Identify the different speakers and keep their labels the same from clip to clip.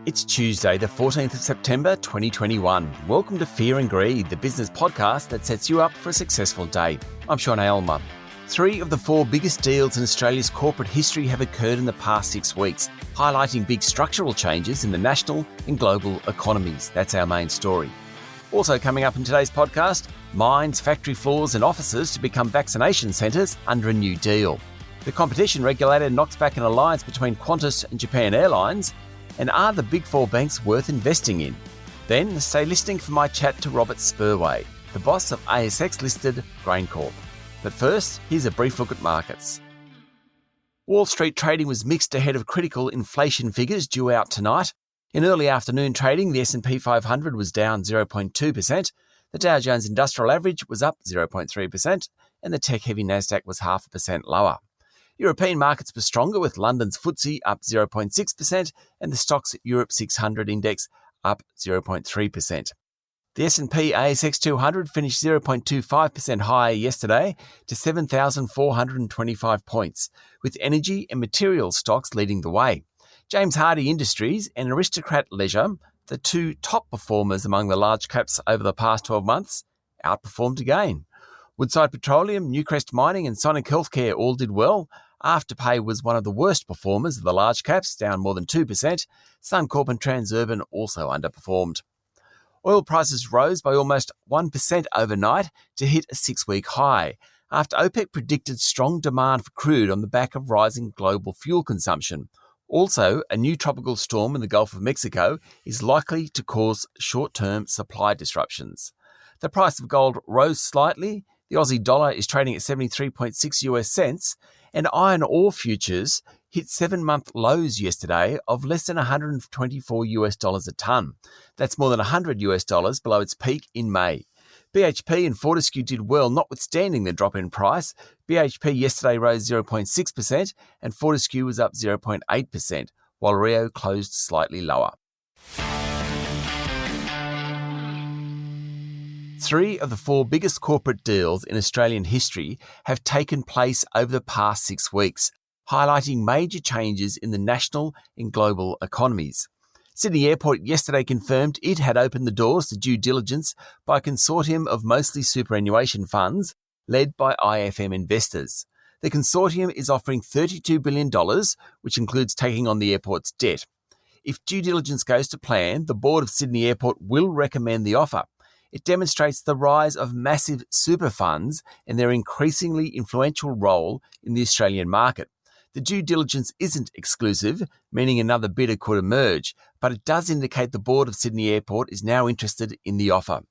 Speaker 1: It's Tuesday, the 14th of September 2021. Welcome to Fear and Greed, the business podcast that sets you up for a successful day. I'm Sean Aylmer. 3 of the 4 biggest deals in Australia's corporate history have occurred in the past 6 weeks, highlighting big structural changes in the national and global economies. That's our main story. Also coming up in today's podcast, mines, factory floors and offices to become vaccination centres under a new deal. The competition regulator knocks back an alliance between Qantas and Japan Airlines. And are the big 4 banks worth investing in? Then stay listening for my chat to Robert Spurway, the boss of ASX-listed GrainCorp. But first, here's a brief look at markets. Wall Street trading was mixed ahead of critical inflation figures due out tonight. In early afternoon trading, the S&P 500 was down 0.2%, the Dow Jones Industrial Average was up 0.3%, and the tech-heavy Nasdaq was 0.5% lower. European markets were stronger, with London's FTSE up 0.6% and the Stocks Europe 600 index up 0.3%. The S&P ASX 200 finished 0.25% higher yesterday to 7,425 points, with energy and materials stocks leading the way. James Hardie Industries and Aristocrat Leisure, the 2 top performers among the large caps over the past 12 months, outperformed again. Woodside Petroleum, Newcrest Mining and Sonic Healthcare all did well. Afterpay was one of the worst performers of the large caps, down more than 2%. Suncorp and Transurban also underperformed. Oil prices rose by almost 1% overnight to hit a 6-week high, after OPEC predicted strong demand for crude on the back of rising global fuel consumption. Also, a new tropical storm in the Gulf of Mexico is likely to cause short-term supply disruptions. The price of gold rose slightly. The Aussie dollar is trading at 73.6 US cents, and iron ore futures hit 7-month lows yesterday of less than $124 US a tonne. That's more than $100 US below its peak in May. BHP and Fortescue did well, notwithstanding the drop in price. BHP yesterday rose 0.6% and Fortescue was up 0.8%, while Rio closed slightly lower. 3 of the 4 biggest corporate deals in Australian history have taken place over the past 6 weeks, highlighting major changes in the national and global economies. Sydney Airport yesterday confirmed it had opened the doors to due diligence by a consortium of mostly superannuation funds led by IFM investors. The consortium is offering $32 billion, which includes taking on the airport's debt. If due diligence goes to plan, the board of Sydney Airport will recommend the offer. It demonstrates the rise of massive super funds and their increasingly influential role in the Australian market. The due diligence isn't exclusive, meaning another bidder could emerge, but it does indicate the board of Sydney Airport is now interested in the offer.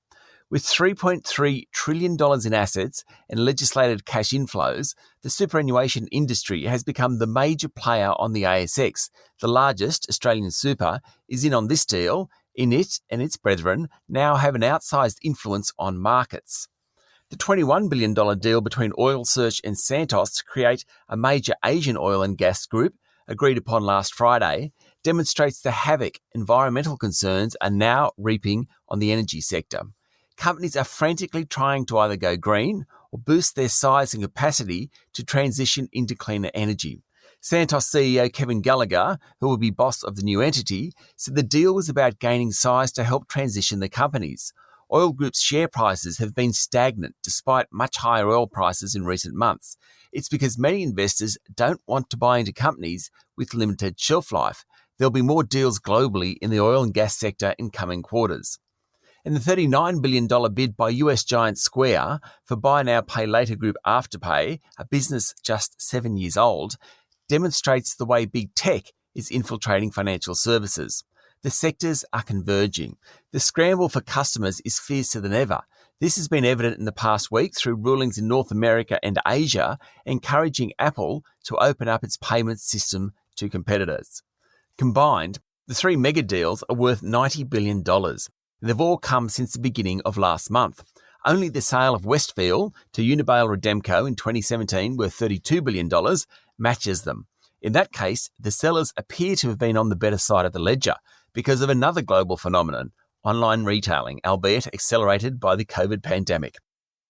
Speaker 1: With $3.3 trillion in assets and legislated cash inflows, the superannuation industry has become the major player on the ASX. The largest, Australian Super, is in on this deal. In it and its brethren now have an outsized influence on markets. The $21 billion deal between Oil Search and Santos to create a major Asian oil and gas group, agreed upon last Friday, demonstrates the havoc environmental concerns are now reaping on the energy sector. Companies are frantically trying to either go green or boost their size and capacity to transition into cleaner energy. Santos CEO Kevin Gallagher, who will be boss of the new entity, said the deal was about gaining size to help transition the companies. Oil Group's share prices have been stagnant despite much higher oil prices in recent months. It's because many investors don't want to buy into companies with limited shelf life. There'll be more deals globally in the oil and gas sector in coming quarters. And the $39 billion bid by US giant Square for buy now, pay later group Afterpay, a business just 7 years old, demonstrates the way big tech is infiltrating financial services. The sectors are converging. The scramble for customers is fiercer than ever. This has been evident in the past week through rulings in North America and Asia, encouraging Apple to open up its payment system to competitors. Combined, the 3 mega deals are worth $90 billion. They've all come since the beginning of last month. Only the sale of Westfield to Unibail Rodamco in 2017, worth $32 billion, matches them. In that case, the sellers appear to have been on the better side of the ledger because of another global phenomenon, online retailing, albeit accelerated by the COVID pandemic.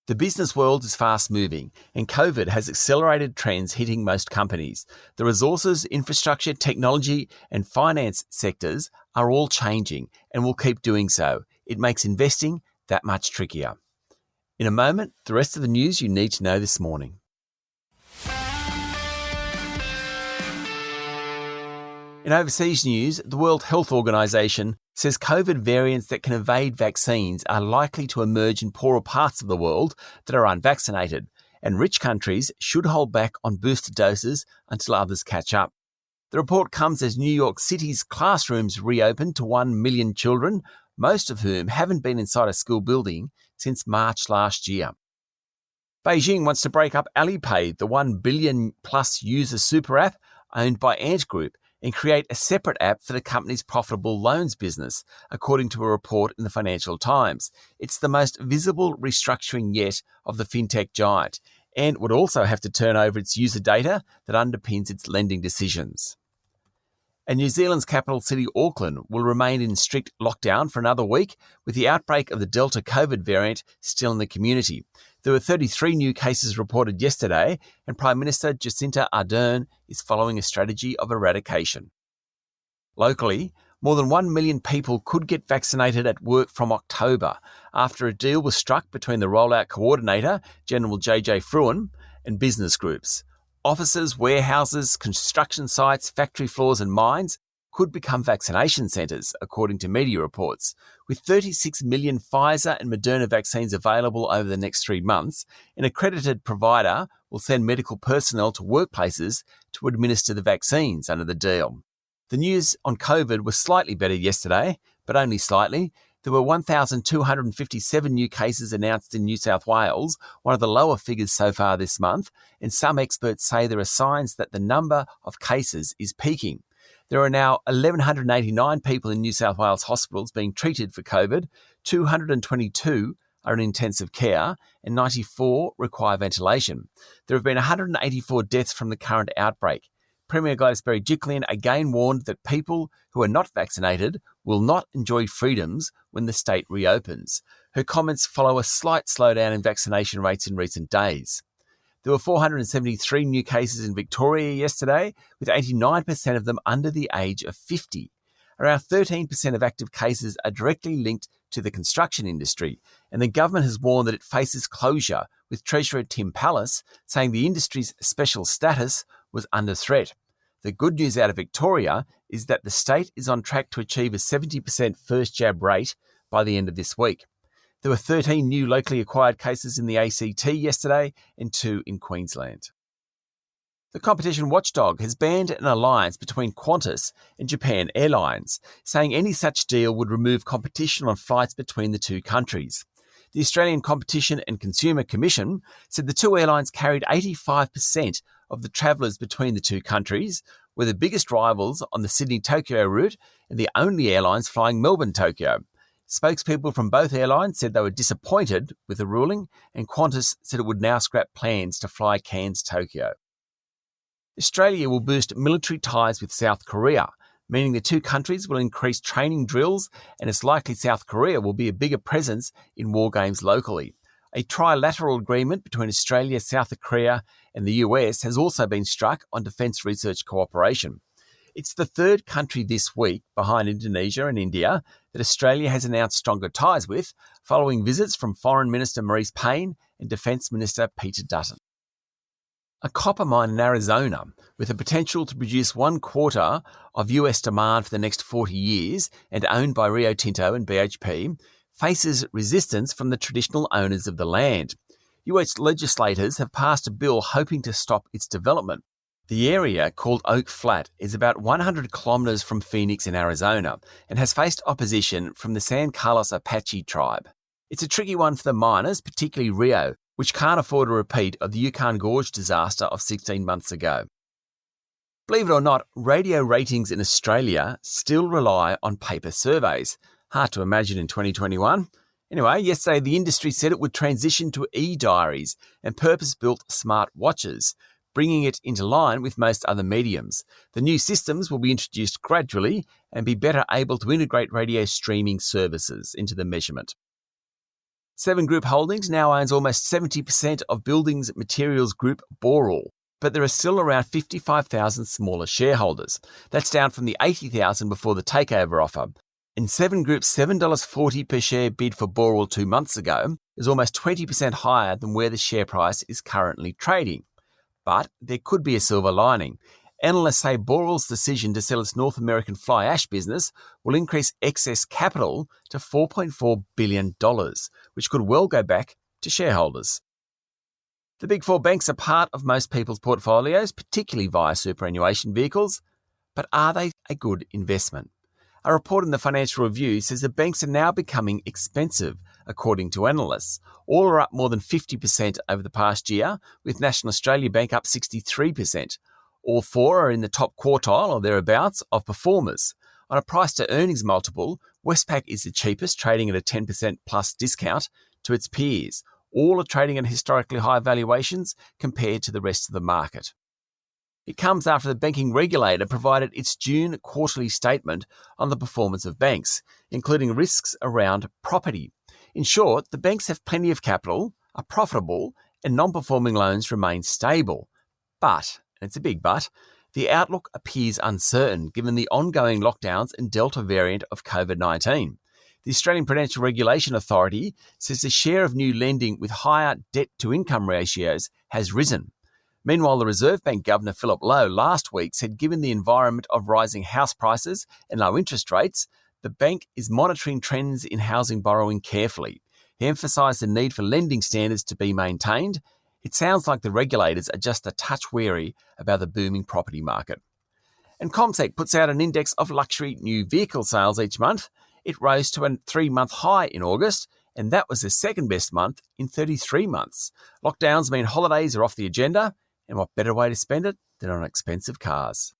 Speaker 1: The business world is fast moving, and COVID has accelerated trends hitting most companies. The resources, infrastructure, technology, and finance sectors are all changing and will keep doing so. It makes investing that much trickier. In a moment, the rest of the news you need to know this morning. In overseas news, the World Health Organization says COVID variants that can evade vaccines are likely to emerge in poorer parts of the world that are unvaccinated, and rich countries should hold back on booster doses until others catch up. The report comes as New York City's classrooms reopen to 1 million children, most of whom haven't been inside a school building since March last year. Beijing wants to break up Alipay, the 1 billion plus user super app owned by Ant Group, and create a separate app for the company's profitable loans business, according to a report in the Financial Times. It's the most visible restructuring yet of the fintech giant, and would also have to turn over its user data that underpins its lending decisions. And New Zealand's capital city, Auckland, will remain in strict lockdown for another week, with the outbreak of the Delta COVID variant still in the community. There were 33 new cases reported yesterday, and Prime Minister Jacinda Ardern is following a strategy of eradication. Locally, more than 1 million people could get vaccinated at work from October, after a deal was struck between the rollout coordinator, General JJ Fruin, and business groups. Offices, warehouses, construction sites, factory floors and mines could become vaccination centres, according to media reports. With 36 million Pfizer and Moderna vaccines available over the next 3 months, an accredited provider will send medical personnel to workplaces to administer the vaccines under the deal. The news on COVID was slightly better yesterday, but only slightly. There were 1,257 new cases announced in New South Wales, one of the lower figures so far this month, and some experts say there are signs that the number of cases is peaking. There are now 1,189 people in New South Wales hospitals being treated for COVID, 222 are in intensive care, and 94 require ventilation. There have been 184 deaths from the current outbreak. Premier Gladys Berejiklian again warned that people who are not vaccinated will not enjoy freedoms when the state reopens. Her comments follow a slight slowdown in vaccination rates in recent days. There were 473 new cases in Victoria yesterday, with 89% of them under the age of 50. Around 13% of active cases are directly linked to the construction industry, and the government has warned that it faces closure, with Treasurer Tim Pallas saying the industry's special status was under threat. The good news out of Victoria is that the state is on track to achieve a 70% first jab rate by the end of this week. There were 13 new locally acquired cases in the ACT yesterday and 2 in Queensland. The competition watchdog has banned an alliance between Qantas and Japan Airlines, saying any such deal would remove competition on flights between the two countries. The Australian Competition and Consumer Commission said the two airlines carried 85% of the travellers between the two countries, were the biggest rivals on the Sydney-Tokyo route and the only airlines flying Melbourne-Tokyo. Spokespeople from both airlines said they were disappointed with the ruling, and Qantas said it would now scrap plans to fly Cairns-Tokyo. Australia will boost military ties with South Korea, meaning the two countries will increase training drills, and it's likely South Korea will be a bigger presence in war games locally. A trilateral agreement between Australia, South Korea and the US has also been struck on defence research cooperation. It's the third country this week, behind Indonesia and India, that Australia has announced stronger ties with, following visits from Foreign Minister Maurice Payne and Defence Minister Peter Dutton. A copper mine in Arizona, with the potential to produce 1/4 of US demand for the next 40 years and owned by Rio Tinto and BHP, faces resistance from the traditional owners of the land. US legislators have passed a bill hoping to stop its development. The area, called Oak Flat, is about 100 kilometres from Phoenix in Arizona and has faced opposition from the San Carlos Apache tribe. It's a tricky one for the miners, particularly Rio, which can't afford a repeat of the Yukon Gorge disaster of 16 months ago. Believe it or not, radio ratings in Australia still rely on paper surveys. Hard to imagine in 2021. Anyway, yesterday the industry said it would transition to e-diaries and purpose-built smart watches, bringing it into line with most other mediums. The new systems will be introduced gradually and be better able to integrate radio streaming services into the measurement. Seven Group Holdings now owns almost 70% of buildings materials group Boral, but there are still around 55,000 smaller shareholders. That's down from the 80,000 before the takeover offer. And Seven Group's $7.40 per share bid for Boral 2 months ago is almost 20% higher than where the share price is currently trading. But there could be a silver lining. Analysts say Boral's decision to sell its North American fly ash business will increase excess capital to $4.4 billion, which could well go back to shareholders. The Big Four banks are part of most people's portfolios, particularly via superannuation vehicles, but are they a good investment? A report in the Financial Review says the banks are now becoming expensive, according to analysts. All are up more than 50% over the past year, with National Australia Bank up 63%. All four are in the top quartile or thereabouts of performers. On a price-to-earnings multiple, Westpac is the cheapest, trading at a 10% plus discount to its peers. All are trading at historically high valuations compared to the rest of the market. It comes after the banking regulator provided its June quarterly statement on the performance of banks, including risks around property. In short, the banks have plenty of capital, are profitable, and non-performing loans remain stable. But, and it's a big but, the outlook appears uncertain given the ongoing lockdowns and Delta variant of COVID-19. The Australian Prudential Regulation Authority says the share of new lending with higher debt-to-income ratios has risen. Meanwhile, the Reserve Bank Governor Philip Lowe last week said given the environment of rising house prices and low interest rates, the bank is monitoring trends in housing borrowing carefully. He emphasised the need for lending standards to be maintained. It sounds like the regulators are just a touch wary about the booming property market. And CommSec puts out an index of luxury new vehicle sales each month. It rose to a 3-month high in August, and that was the second best month in 33 months. Lockdowns mean holidays are off the agenda, and what better way to spend it than on expensive cars?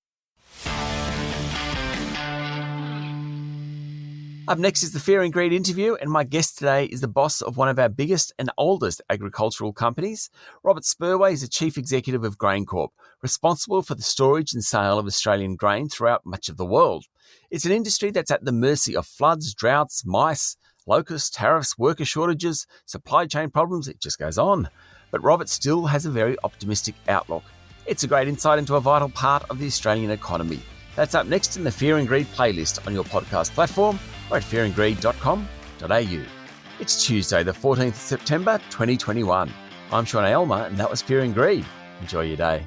Speaker 1: Up next is the Fear and Greed interview, and my guest today is the boss of one of our biggest and oldest agricultural companies. Robert Spurway is the Chief Executive of GrainCorp, responsible for the storage and sale of Australian grain throughout much of the world. It's an industry that's at the mercy of floods, droughts, mice, locusts, tariffs, worker shortages, supply chain problems, it just goes on. But Robert still has a very optimistic outlook. It's a great insight into a vital part of the Australian economy. That's up next in the Fear and Greed playlist on your podcast platform or at fearandgreed.com.au. It's Tuesday, the 14th of September, 2021. I'm Sean Aylmer, and that was Fear and Greed. Enjoy your day.